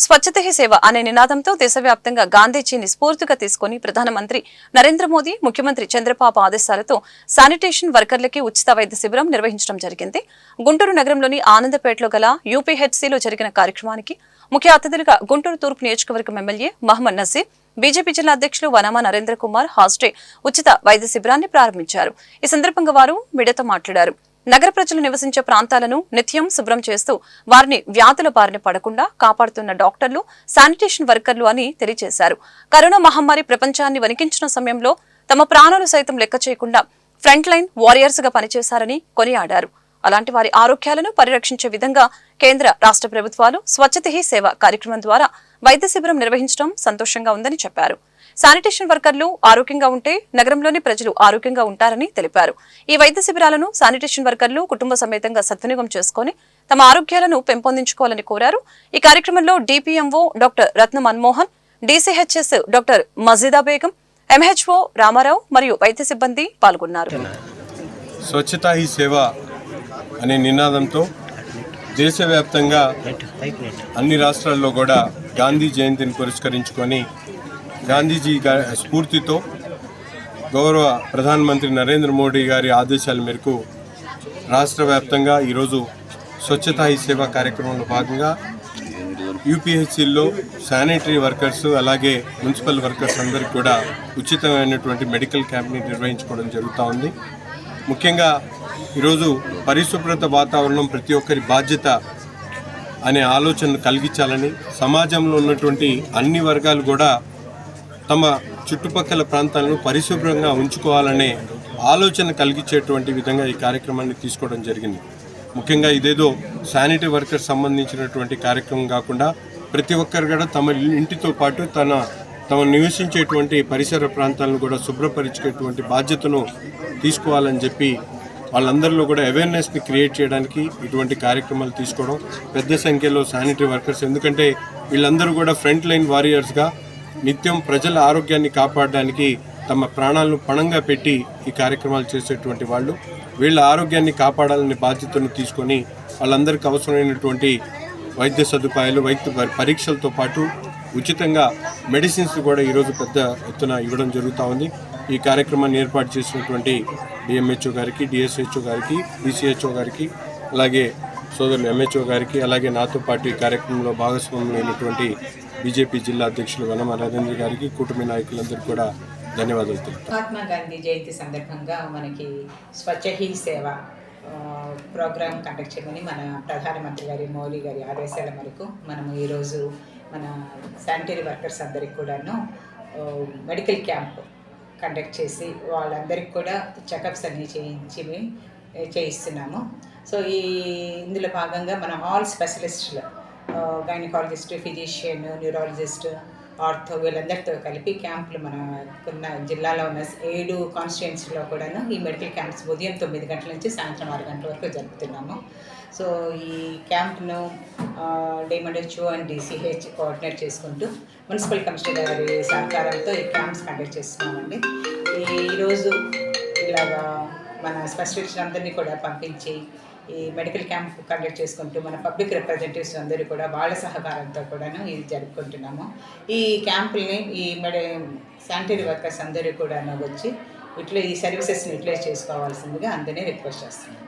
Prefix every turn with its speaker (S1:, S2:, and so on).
S1: స్వచ్ఛత హీ సేవ అనే నినాదంతో దేశవ్యాప్తంగా గాంధీజీని స్ఫూర్తిగా తీసుకుని ప్రధానమంత్రి నరేంద్ర మోదీ, ముఖ్యమంత్రి చంద్రబాబు ఆదేశాలతో శానిటేషన్ వర్కర్లకి ఉచిత వైద్య శిబిరం నిర్వహించడం జరిగింది. గుంటూరు నగరంలోని ఆనందపేటలో గల యూపీహెచ్సీలో జరిగిన కార్యక్రమానికి ముఖ్య అతిథులుగా గుంటూరు తూర్పు నియోజకవర్గం ఎమ్మెల్యే మహమ్మద్ నసీర్, బీజేపీ జిల్లా అధ్యక్షులు వనామా నరేంద్ర కుమార్ హాస్టే ఉచిత వైద్య శిబిరాన్ని ప్రారంభించారు. ఈ సందర్భంగా వారు మీడియాతో మాట్లాడారు. నగర ప్రజలు నివసించే ప్రాంతాలను నిత్యం శుభ్రం చేస్తూ వారిని వ్యాధుల బారిన పడకుండా కాపాడుతున్న డాక్టర్లు, శానిటేషన్ వర్కర్లు అని తెలియజేశారు. కరోనా మహమ్మారి ప్రపంచాన్ని వణికించిన సమయంలో తమ ప్రాణాలు సైతం లెక్క చేయకుండా ఫ్రంట్ లైన్ వారియర్స్ గా పనిచేశారని కొనియాడారు. అలాంటి వారి ఆరోగ్యాలను పరిరక్షించే విధంగా కేంద్ర, రాష్ట్ర ప్రభుత్వాలు స్వచ్ఛత హీ సేవ కార్యక్రమం ద్వారా వైద్య శిబిరం నిర్వహించడం సంతోషంగా ఉందని చెప్పారు. శానిటేషన్ వర్కర్లు ఆరోగ్యంగా ఉంటే నగరంలోని ప్రజలు ఆరోగ్యంగా ఉంటారని తెలిపారు. ఈ వైద్య శిబిరాలను శానిటేషన్ వర్కర్లు కుటుంబ సమేతంగా సద్వినియోగం చేసుకుని తమ ఆరోగ్యాలను పెంపొందించుకోవాలని కోరారు. ఈ కార్యక్రమంలో DPMO doctor Ratna Manmohan, DCHS doctor Majida Begum, MHO Ramarao మరియు వైద్య సిబ్బంది పాల్గొన్నారు.
S2: స్వచ్ఛతా హీ సేవ అనే నినాదంతో దేశవ్యాప్తంగా అన్ని రాష్ట్రాల్లో కూడా గాంధీ జయంతిని పురస్కరించుకొని గాంధీజీ స్ఫూర్తితో గౌరవ ప్రధానమంత్రి నరేంద్ర మోడీ గారి ఆదేశాల మేరకు రాష్ట్ర వ్యాప్తంగా ఈరోజు స్వచ్ఛతా హీ సేవ కార్యక్రమంలో భాగంగా యూపీహెచ్సీల్లో శానిటరీ వర్కర్స్ అలాగే మున్సిపల్ వర్కర్స్ అందరికీ కూడా ఉచితమైనటువంటి మెడికల్ క్యాంప్ని నిర్వహించుకోవడం జరుగుతూ ఉంది. ముఖ్యంగా ఈరోజు పరిశుభ్రత వాతావరణం ప్రతి ఒక్కరి బాధ్యత అనే ఆలోచనను కలిగించాలని, సమాజంలో ఉన్నటువంటి అన్ని వర్గాలు కూడా తమ చుట్టుపక్కల ప్రాంతాలను పరిశుభ్రంగా ఉంచుకోవాలనే ఆలోచన కలిగించేటువంటి విధంగా ఈ కార్యక్రమాన్ని తీసుకోవడం జరిగింది. ముఖ్యంగా ఇదేదో శానిటరీ వర్కర్స్ సంబంధించినటువంటి కార్యక్రమం కాకుండా ప్రతి ఒక్కరు కూడా తమ ఇంటితో పాటు తమ నివసించేటువంటి పరిసర ప్రాంతాలను కూడా శుభ్రపరిచేటువంటి బాధ్యతను తీసుకోవాలని చెప్పి వాళ్ళందరిలో కూడా అవేర్నెస్ని క్రియేట్ చేయడానికి ఇటువంటి కార్యక్రమాలు తీసుకోవడం, పెద్ద సంఖ్యలో శానిటరీ వర్కర్స్, ఎందుకంటే వీళ్ళందరూ కూడా ఫ్రంట్ లైన్ వారియర్స్గా నిత్యం ప్రజల ఆరోగ్యాన్ని కాపాడడానికి తమ ప్రాణాలను పణంగా పెట్టి ఈ కార్యక్రమాలు చేసేటువంటి వాళ్ళు, వీళ్ళ ఆరోగ్యాన్ని కాపాడాలనే బాధ్యతను తీసుకొని వాళ్ళందరికీ అవసరమైనటువంటి వైద్య సదుపాయాలు, వైద్య పరీక్షలతో పాటు ఉచితంగా మెడిసిన్స్ కూడా ఈరోజు పెద్ద ఎత్తున ఇవ్వడం జరుగుతూ ఉంది. ఈ కార్యక్రమాన్ని ఏర్పాటు చేసినటువంటి డిఎంహెచ్ఓ గారికి, డిఎస్హెచ్ఓ గారికి, డిసిహెచ్ఓ గారికి, అలాగే సోదరులు ఎంహెచ్ఓ గారికి, అలాగే నాతో పాటు ఈ కార్యక్రమంలో భాగస్వాములైనటువంటి బీజేపీ జిల్లా అధ్యక్షులు వనామా నరేంద్ర గారికి, కూటమి నాయకులందరికీ కూడా ధన్యవాదాలు తెలుపుతాను.
S3: మహాత్మా గాంధీ జయంతి సందర్భంగా మనకి స్వచ్ఛ హీ సేవ ప్రోగ్రామ్ కండక్ట్ చేయమని మన ప్రధానమంత్రి గారి మోదీ గారి ఆదేశాల మేరకు మనము ఈరోజు మన శానిటరీ వర్కర్స్ అందరికి కూడాను మెడికల్ క్యాంప్ కండక్ట్ చేసి వాళ్ళందరికీ కూడా చెకప్స్ అన్నీ చేయిస్తున్నాము. సో ఇందులో భాగంగా మన ఆల్ స్పెషలిస్టులు, గైనకాలజిస్ట్, ఫిజిషియన్, న్యూరాలజిస్ట్, ఆర్థో వీళ్ళందరితో కలిపి క్యాంపులు మన జిల్లాలో ఉన్న 7 కాన్స్టిట్యుయెన్సీలో కూడాను ఈ మెడికల్ క్యాంప్స్ ఉదయం 9 గంటల నుంచి సాయంత్రం 6 గంటల వరకు జరుపుతున్నాము. సో ఈ క్యాంప్ను డిఎంహెచ్ఓ అండ్ డిసిహెచ్ కోఆర్డినేట్ చేసుకుంటూ మున్సిపల్ కమిషనర్ గారి సహకారంతో ఈ క్యాంప్స్ కండక్ట్ చేస్తున్నామండి. ఈరోజు ఇలాగా మన స్పెషలిస్ట్ అందరినీ కూడా పంపించి ఈ మెడికల్ క్యాంప్ కండక్ట్ చేసుకుంటూ మన పబ్లిక్ రిప్రజెంటేటివ్స్ అందరూ కూడా వాళ్ళ సహకారంతో కూడాను ఇది జరుపుకుంటున్నాము. ఈ క్యాంపుల్ని ఈ శానిటరీ వర్కర్స్ అందరూ కూడా వచ్చి ఈ సర్వీసెస్ని యూటిలైజ్ చేసుకోవాల్సిందిగా అందరినీ రిక్వెస్ట్ చేస్తున్నాము.